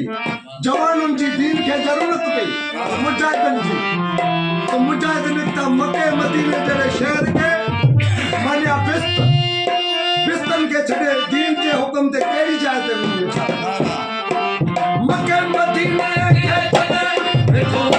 पई जवानन जी दीन के जरूरत पई मुजाहिदन जी तो मुजाहिदन निकता मक्के मदीने जड़े शहर के मानिया बिस्तन के छड़े दीन के हुक्म ते केड़ी जाय ते नहीं मक्के मदीने के छड़े देखो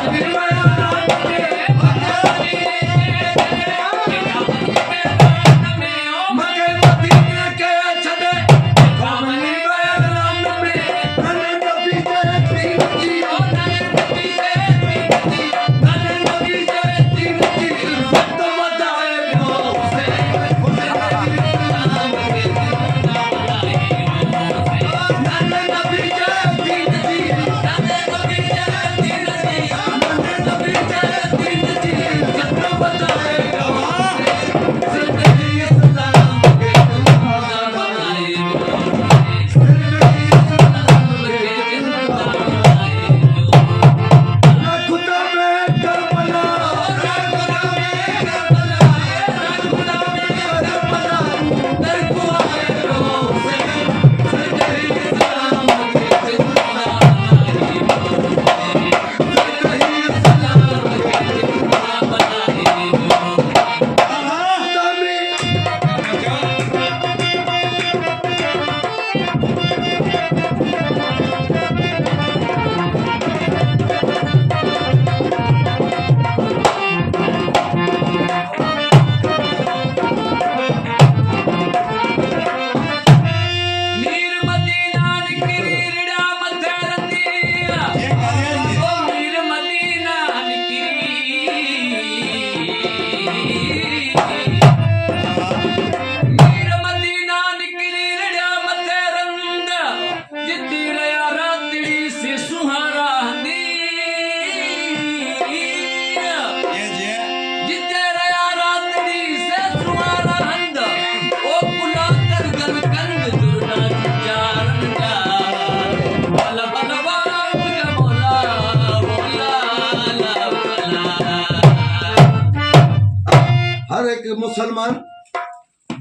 मुसलमान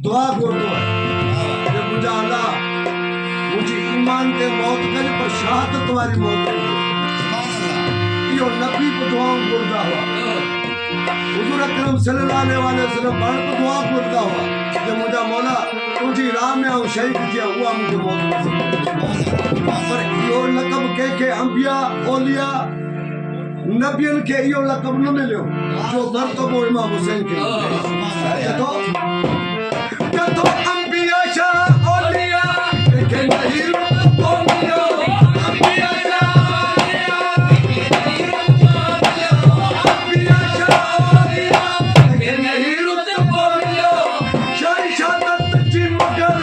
दुआ करतो है कि मुझा अल्लाह मुझे ईमान ते मौत कर पर शहादत वाली मौत यो नबी को दुआ करता हुआ हुजूर अकरम सल्लल्लाहु अलैहि वसल्लम पर दुआ करता हुआ कि मुझा मौला तुझी राह में और शहीद किया हुआ मुझे मौत पर यो लक़ब के अंबिया औलिया नबियन के यो लक़ब न मिलो जो मर्तबो इमाम हुसैन के तो अंबिया शाह औलिया के नहीं रुको मिलो अंबिया शाह औलिया के नहीं रुको मिलो शाही शहादत जी मगर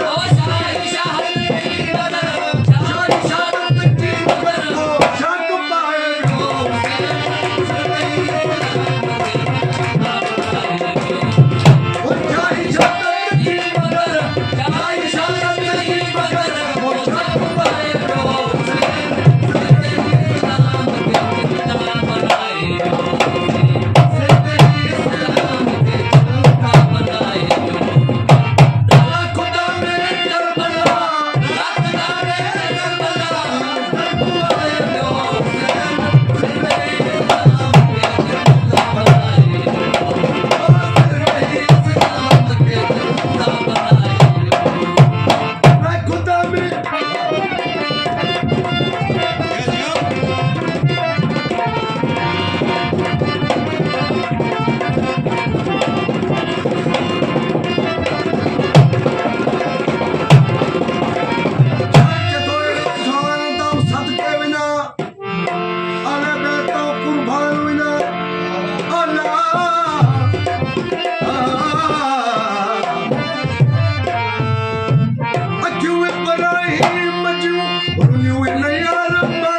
Ibrahim, you and